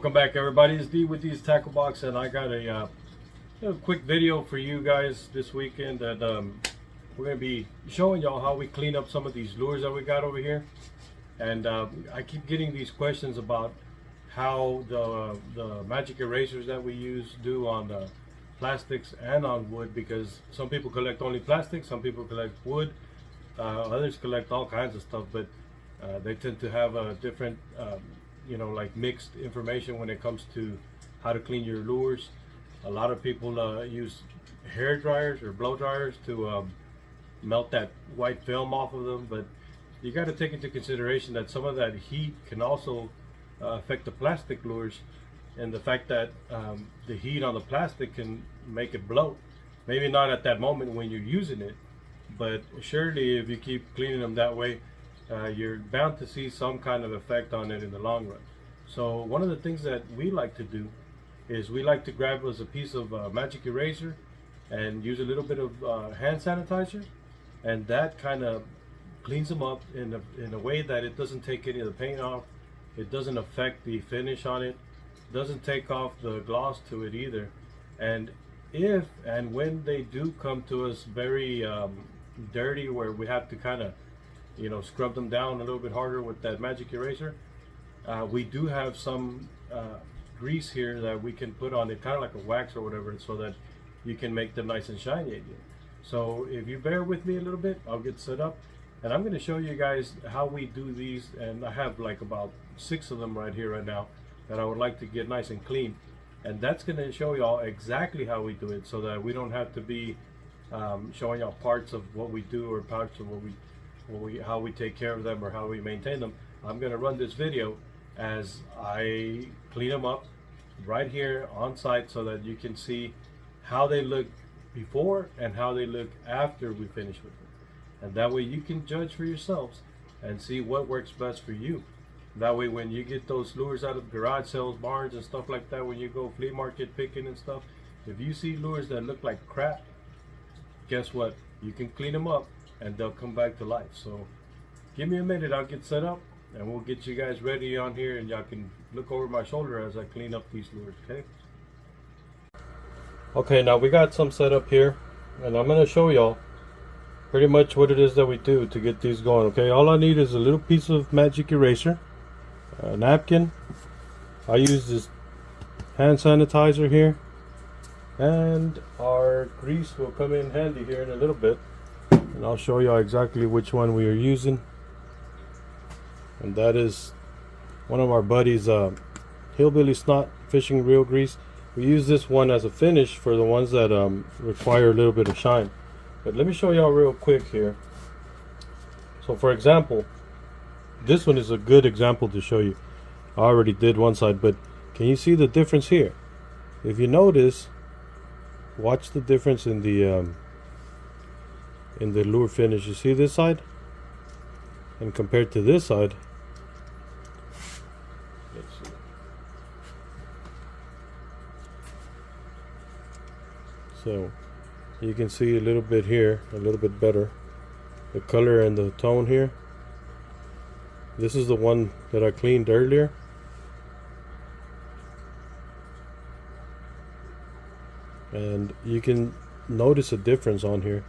Welcome back, everybody. It's D with D's Tackle Box, and I got a quick video for you guys this weekend that we're going to be showing y'all how we clean up some of these lures that we got over here. And I keep getting these questions about how the magic erasers that we use do on the plastics and on wood, because some people collect only plastic, some people collect wood, others collect all kinds of stuff, but they tend to have a different you know, like mixed information when it comes to how to clean your lures. A lot of people use hair dryers or blow dryers to melt that white film off of them, but you got to take into consideration that some of that heat can also affect the plastic lures, and the fact that the heat on the plastic can make it bloat. Maybe not at that moment when you're using it, but surely if you keep cleaning them that way, you're bound to see some kind of effect on it in the long run. So one of the things that we like to do is we like to grab us a piece of magic eraser and use a little bit of hand sanitizer, and that kind of cleans them up in a way that it doesn't take any of the paint off, it doesn't affect the finish on it, doesn't take off the gloss to it either. And if and when they do come to us very dirty, where we have to kind of, you know, scrub them down a little bit harder with that magic eraser, we do have some grease here that we can put on it, kind of like a wax or whatever, so that you can make them nice and shiny again. So if you bear with me a little bit, I'll get set up and I'm going to show you guys how we do these. And I have like about 6 of them right here right now that I would like to get nice and clean, and that's going to show y'all exactly how we do it, so that we don't have to be showing y'all parts of what we do or parts of how we take care of them or how we maintain them. I'm going to run this video as I clean them up right here on site, so that you can see how they look before and how they look after we finish with them, and that way you can judge for yourselves and see what works best for you. That way when you get those lures out of garage sales, barns and stuff like that, when you go flea market picking and stuff, if you see lures that look like crap, guess what, you can clean them up and they'll come back to life. So give me a minute, I'll get set up and we'll get you guys ready on here, and y'all can look over my shoulder as I clean up these lures. Okay, now we got some set up here, and I'm going to show y'all pretty much what it is that we do to get these going. Okay, all I need is a little piece of magic eraser, a napkin. I use this hand sanitizer here, and our grease will come in handy here in a little bit, and I'll show y'all exactly which one we are using. And that is one of our buddies, Hillbilly Snot Fishing Reel Grease. We use this one as a finish for the ones that require a little bit of shine. But let me show y'all real quick here. So for example, this one is a good example to show you. I already did one side, but can you see the difference here? If you notice, watch the difference in the lure finish. You see this side, and compared to this side, let's see. So you can see a little bit here, a little bit better, the color and the tone here. This is the one that I cleaned earlier, and you can notice a difference on here.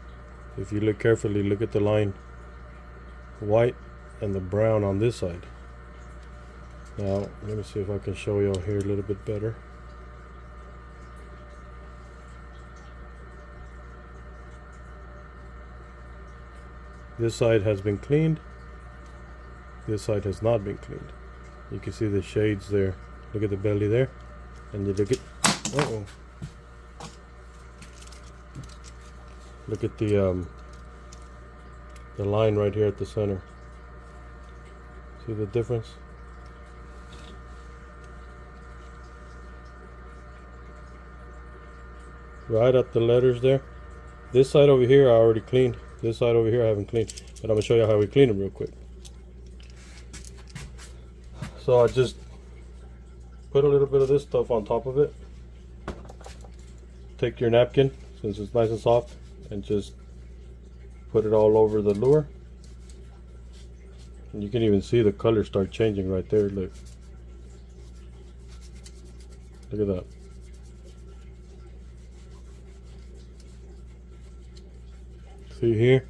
If you look carefully, look at the line, white and the brown on this side. Now let me see if I can show you here a little bit better. This side has been cleaned, this side has not been cleaned. You can see the shades there. Look at the belly there, and you look at look at the line right here at the center. See the difference? Right at the letters there. This side over here I already cleaned. This side over here I haven't cleaned, but I'm gonna show you how we clean them real quick. So I just put a little bit of this stuff on top of it. Take your napkin, since it's nice and soft, and just put it all over the lure. And you can even see the color start changing right there. Look. Look at that. See here,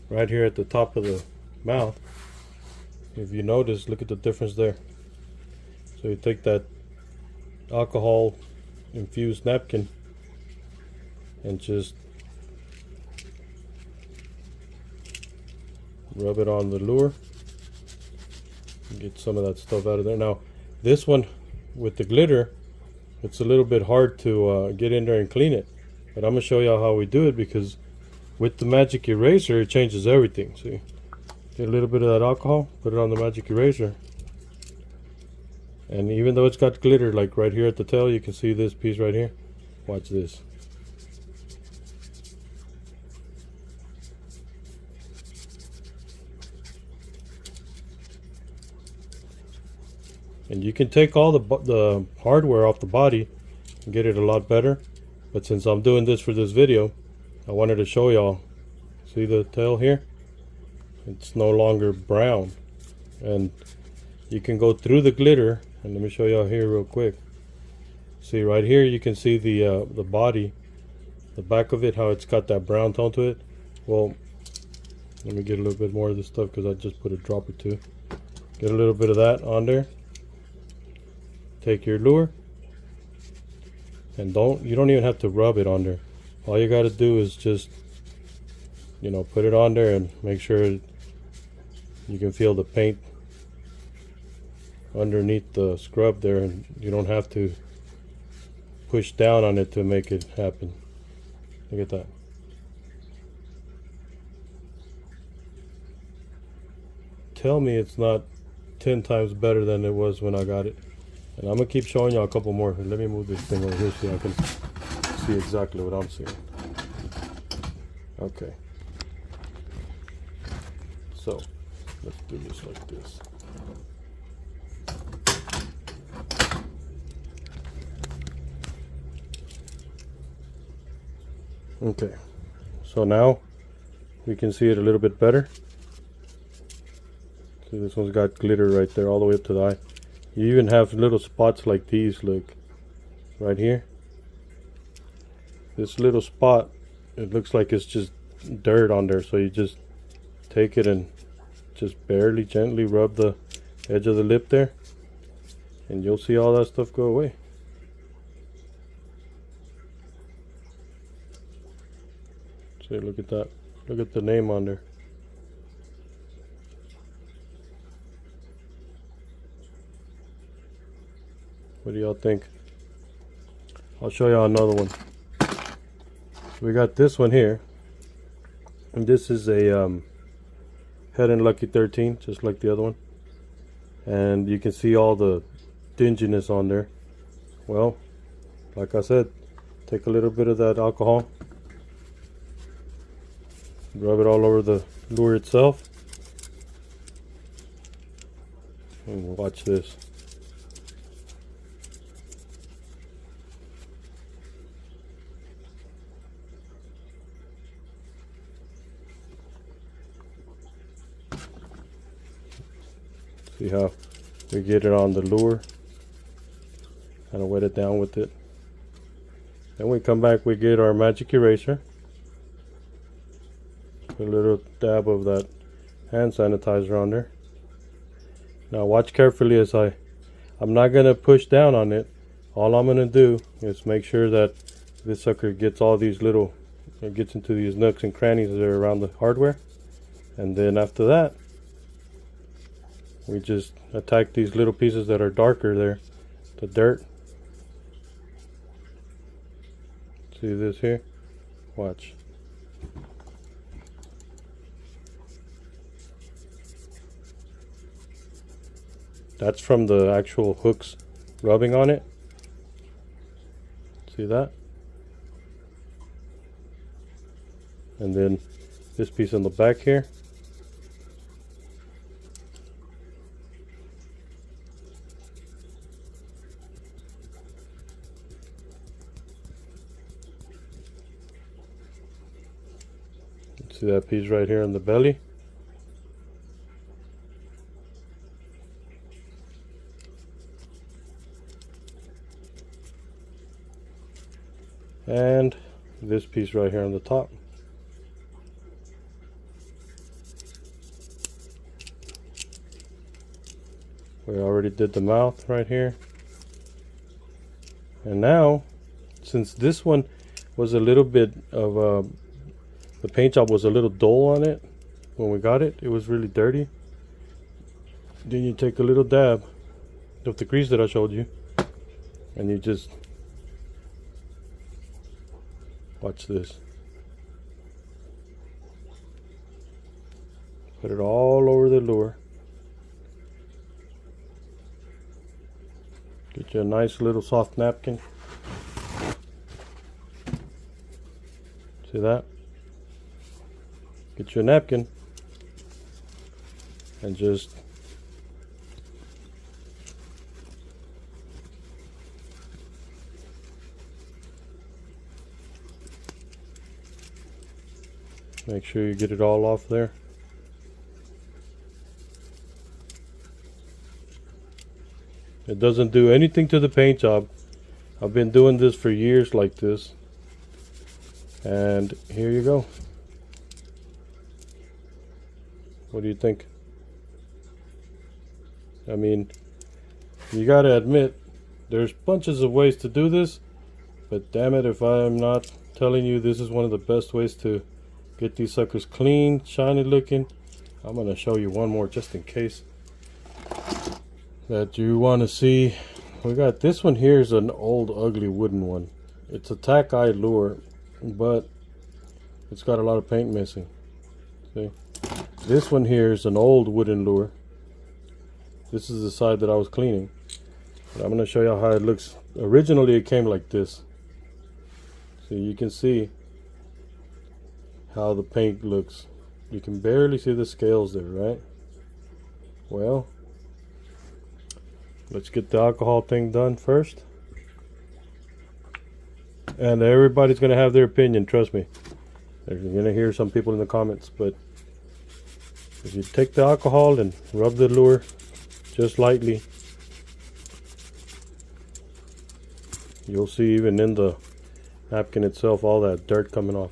right here at the top of the mouth, if you notice, look at the difference there. So you take that alcohol infused napkin and just rub it on the lure and get some of that stuff out of there. Now this one with the glitter, it's a little bit hard to get in there and clean it, but I'm gonna show y'all how we do it, because with the magic eraser it changes everything. See, get a little bit of that alcohol, put it on the magic eraser, and even though it's got glitter like right here at the tail, you can see this piece right here. Watch this. And you can take all the hardware off the body and get it a lot better, but since I'm doing this for this video, I wanted to show y'all. See the tail here? It's no longer brown, and you can go through the glitter. And let me show y'all here real quick. See right here, you can see the body, the back of it, how it's got that brown tone to it. Well, let me get a little bit more of this stuff because I just put a drop or two. Get a little bit of that on there. Take your lure, and you don't even have to rub it on there. All you got to do is just, you know, put it on there and make sure you can feel the paint underneath the scrub there, and you don't have to push down on it to make it happen. Look at that. Tell me it's not 10 times better than it was when I got it. And I'm gonna keep showing y'all a couple more. Let me move this thing over here so I can see exactly what I'm seeing. Okay. So let's do this like this. Okay. So now we can see it a little bit better. See, this one's got glitter right there all the way up to the eye. You even have little spots like these, look, right here. This little spot, it looks like it's just dirt on there, so you just take it and just barely gently rub the edge of the lip there, and you'll see all that stuff go away. See, look at that. Look at the name on there. What do y'all think? I'll show y'all another one. We got this one here, and this is a Head and Lucky 13, just like the other one, and you can see all the dinginess on there. Well, like I said, take a little bit of that alcohol, rub it all over the lure itself, and watch this. See how we get it on the lure, kind of wet it down with it. Then we come back, we get our magic eraser, put a little dab of that hand sanitizer on there. Now watch carefully as I'm not going to push down on it. All I'm going to do is make sure that this sucker gets all these little, it gets into these nooks and crannies that are around the hardware. And then after that, we just attack these little pieces that are darker there, the dirt. See this here? Watch. That's from the actual hooks rubbing on it. See that? And then this piece on the back here. See that piece right here on the belly? and this piece right here on the top. We already did the mouth right here. And now, since this one was a little bit of the paint job was a little dull on it when we got it, it was really dirty. Then you take a little dab of the grease that I showed you, and you just watch this. Put it all over the lure. Get you a nice little soft napkin. See that? Get you a napkin and just make sure you get it all off there. It doesn't do anything to the paint job. I've been doing this for years like this. And here you go. What do you think? I mean, you gotta admit, there's bunches of ways to do this, but damn it if I'm not telling you this is one of the best ways to get these suckers clean, shiny looking. I'm gonna show you one more just in case that you want to see. We got this one here is an old ugly wooden one. It's a tack eye lure, but it's got a lot of paint missing. See? This one here is an old wooden lure. This is the side that I was cleaning. But I'm going to show you how it looks. Originally it came like this. So you can see how the paint looks. You can barely see the scales there, right? Well, let's get the alcohol thing done first. And everybody's going to have their opinion, trust me. You're going to hear some people in the comments, but if you take the alcohol and rub the lure just lightly, you'll see even in the napkin itself all that dirt coming off.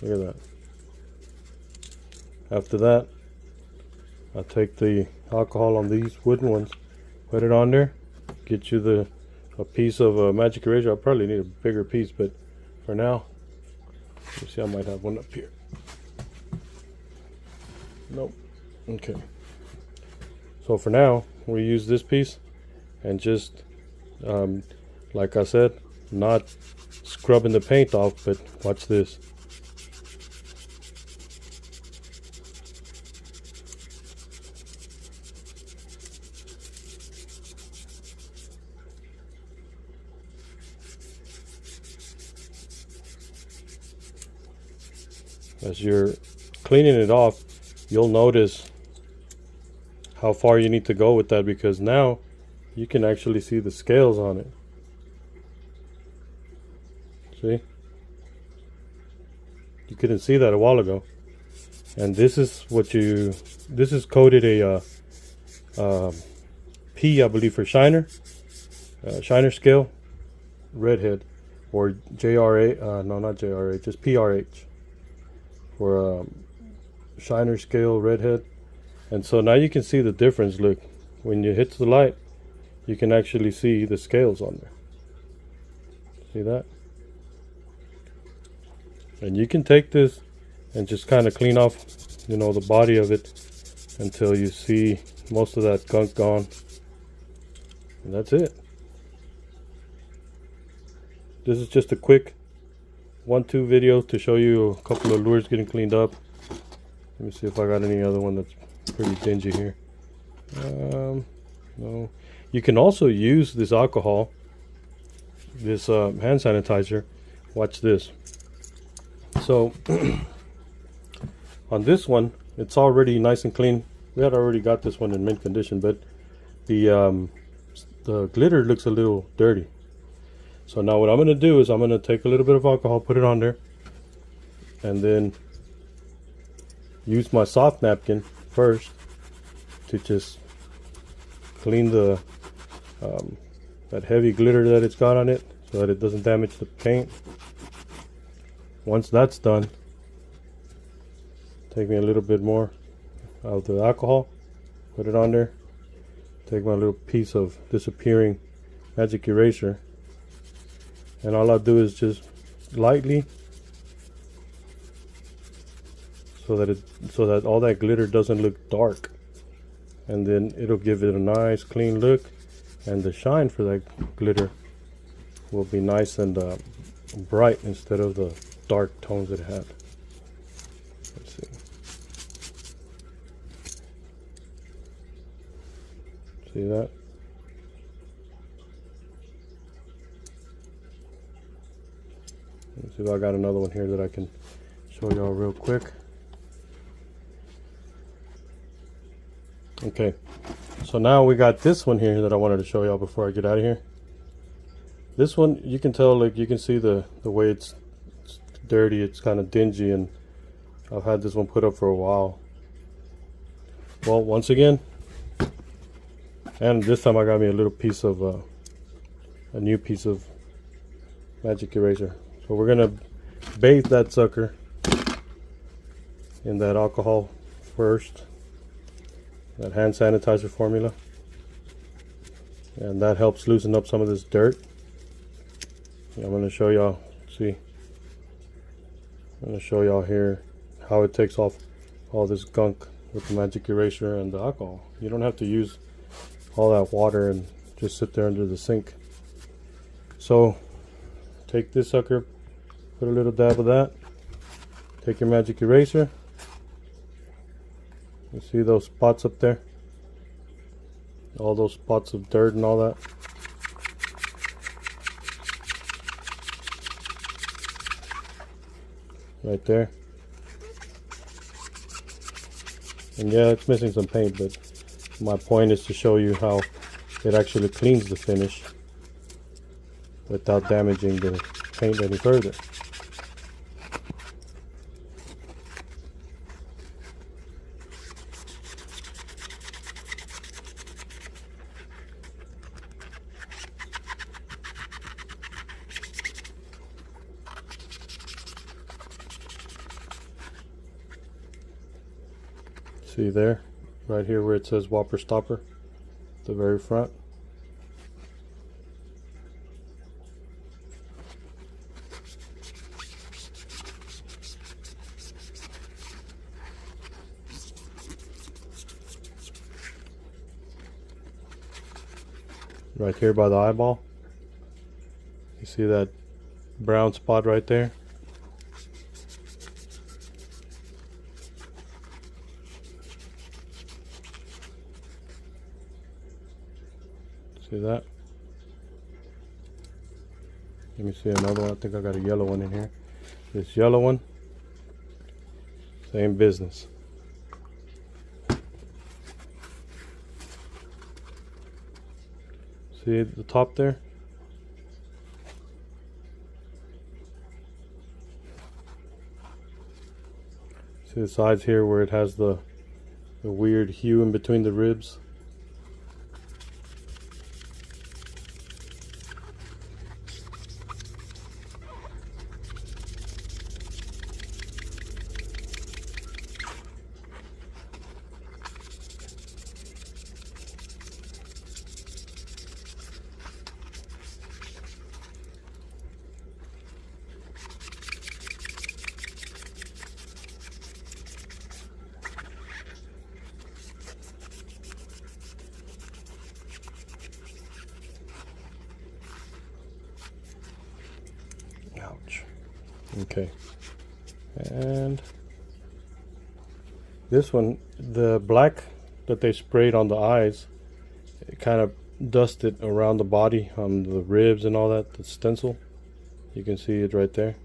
Look at that. After that, I'll take the alcohol on these wooden ones, put it on there, get you a piece of a magic eraser. I'll probably need a bigger piece, but for now, you see I might have one up here. Nope. Okay. So for now, we use this piece and just, like I said, not scrubbing the paint off, but watch this. As you're cleaning it off, you'll notice how far you need to go with that, because now you can actually see the scales on it. See? You couldn't see that a while ago. And this is what this is coated a P, I believe, for shiner. Shiner scale, redhead, or JRA, no, not JRA, just PRH. For shiner scale redhead. And so now you can see the difference. Look, when you hit the light, you can actually see the scales on there. See that? And you can take this and just kind of clean off, you know, the body of it until you see most of that gunk gone. And that's it. This is just a quick 1-2 video to show you a couple of lures getting cleaned up. Let me see if I got any other one that's pretty dingy here. No. You can also use this alcohol, this hand sanitizer. Watch this. So on this one, it's already nice and clean. We had already got this one in mint condition, but the glitter looks a little dirty. So now what I'm going to do is I'm going to take a little bit of alcohol, put it on there, and then use my soft napkin first to just clean the that heavy glitter that it's got on it so that it doesn't damage the paint. Once that's done, take me a little bit more of the alcohol, put it on there, take my little piece of disappearing magic eraser, and all I'll do is just lightly, so that all that glitter doesn't look dark, and then it'll give it a nice clean look, and the shine for that glitter will be nice and bright instead of the dark tones that it had. Let's see. See that? Let's see if I got another one here that I can show y'all real quick. Okay, so now we got this one here that I wanted to show y'all before I get out of here. This one, you can tell, like, you can see the way it's dirty, it's kind of dingy, and I've had this one put up for a while. Well, once again, and this time I got me a little piece of a new piece of magic eraser. So we're gonna bathe that sucker in that alcohol first, that hand sanitizer formula, and that helps loosen up some of this dirt. I'm going to show y'all, see, I'm going to show y'all here how it takes off all this gunk with the magic eraser and the alcohol. You don't have to use all that water and just sit there under the sink. So take this sucker, put a little dab of that, take your magic eraser. You see those spots up there? All those spots of dirt and all that. Right there. And yeah, it's missing some paint, but my point is to show you how it actually cleans the finish without damaging the paint any further. See there, right here where it says Whopper Stopper, the very front. Right here by the eyeball. You see that brown spot right there? See that? Let me see another one. I think I got a yellow one in here. This yellow one, same business. See at the top there? See the sides here where it has the weird hue in between the ribs? Ouch. Okay. And this one, the black that they sprayed on the eyes, it kind of dusted around the body, on the ribs and all that, the stencil. You can see it right there.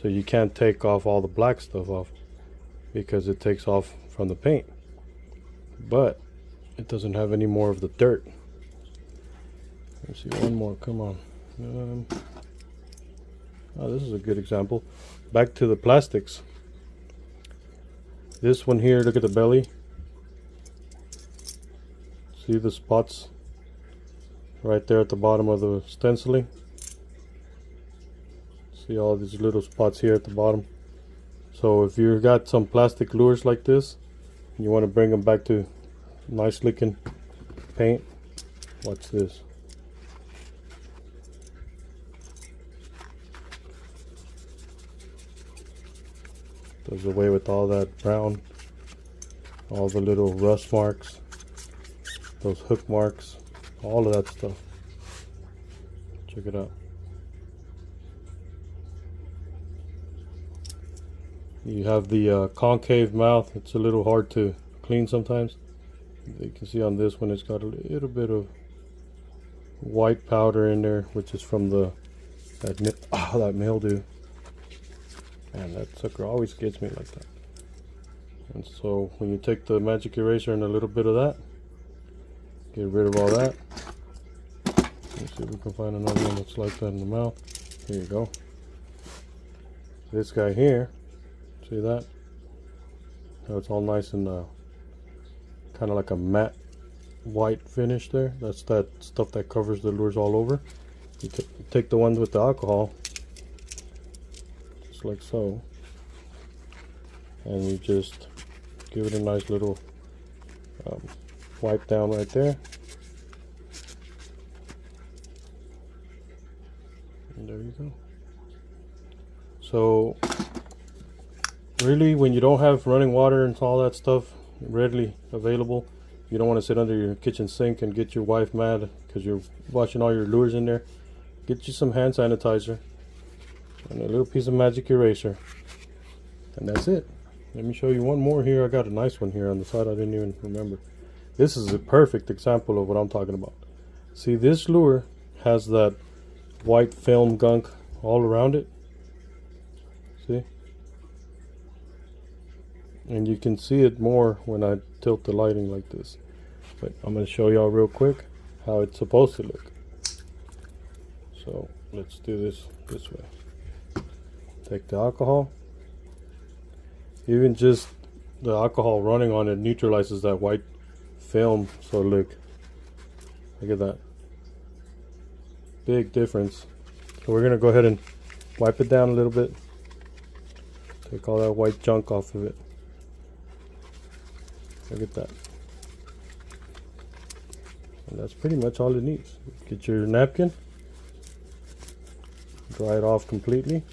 So you can't take off all the black stuff off because it takes off from the paint. But it doesn't have any more of the dirt. Let's see, one more, come on. Oh, this is a good example. Back to the plastics. This one here, look at the belly. See the spots right there at the bottom of the stenciling? See all these little spots here at the bottom. So if you've got some plastic lures like this, you want to bring them back to nice looking paint, watch this. Does away with all that brown, all the little rust marks, those hook marks, all of that stuff. Check it out. You have the concave mouth. It's a little hard to clean sometimes. You can see on this one it's got a little bit of white powder in there, which is from that mildew. Man, that sucker always gets me like that. And so when you take the magic eraser and a little bit of that, get rid of all that. Let's see if we can find another one that's like that in the mouth. Here you go. This guy here, see that? How it's all nice and kind of like a matte white finish there. That's that stuff that covers the lures all over. You take the ones with the alcohol, just like so, and you just give it a nice little wipe down right there. And there you go. So really, when you don't have running water and all that stuff readily available, you don't want to sit under your kitchen sink and get your wife mad because you're washing all your lures in there. Get you some hand sanitizer and a little piece of magic eraser, and that's it. Let me show you one more here. I got a nice one here on the side I didn't even remember. This is a perfect example of what I'm talking about. See, this lure has that white film gunk all around it. See? And you can see it more when I tilt the lighting like this. But I'm going to show y'all real quick how it's supposed to look. So let's do this way. Take the alcohol. Even just the alcohol running on it neutralizes that white film. So look at that. Big difference. So we're going to go ahead and wipe it down a little bit. Take all that white junk off of it. Look at that. And that's pretty much all it needs. Get your napkin, dry it off completely,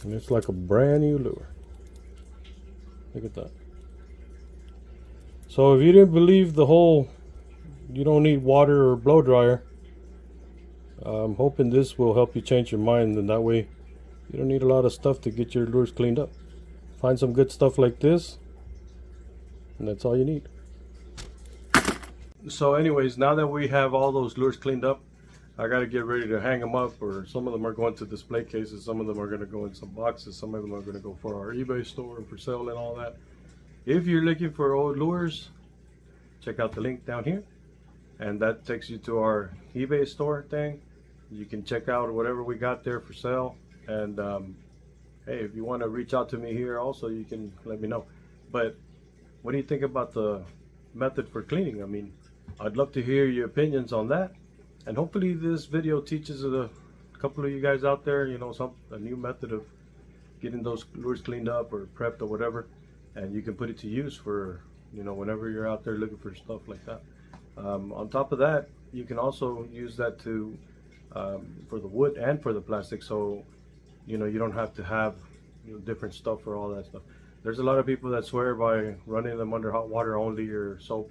and it's like a brand new lure. Look at that. So if you didn't believe the whole you don't need water or blow dryer, I'm hoping this will help you change your mind, and that way you don't need a lot of stuff to get your lures cleaned up. Find some good stuff like this, and that's all you need. So anyways, now that we have all those lures cleaned up, I got to get ready to hang them up, or some of them are going to display cases, some of them are going to go in some boxes, some of them are going to go for our eBay store and for sale and all that. If you're looking for old lures, check out the link down here, and that takes you to our eBay store thing. You can check out whatever we got there for sale, and hey, if you want to reach out to me here also, you can let me know. But what do you think about the method for cleaning? I mean, I'd love to hear your opinions on that, and hopefully this video teaches a couple of you guys out there, you know, a new method of getting those lures cleaned up or prepped or whatever, and you can put it to use for, you know, whenever you're out there looking for stuff like that. On top of that, you can also use that to for the wood and for the plastic, so you know, you don't have to have, you know, different stuff for all that stuff. There's a lot of people that swear by running them under hot water only, or soap,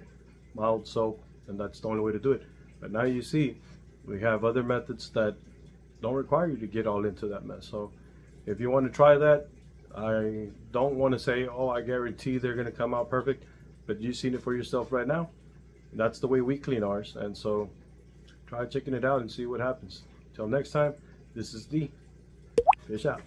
mild soap, and that's the only way to do it. But now you see, we have other methods that don't require you to get all into that mess. So if you want to try that, I don't want to say, oh, I guarantee they're going to come out perfect, but you've seen it for yourself right now. That's the way we clean ours, and so try checking it out and see what happens. Till next time, this is D. Fish out.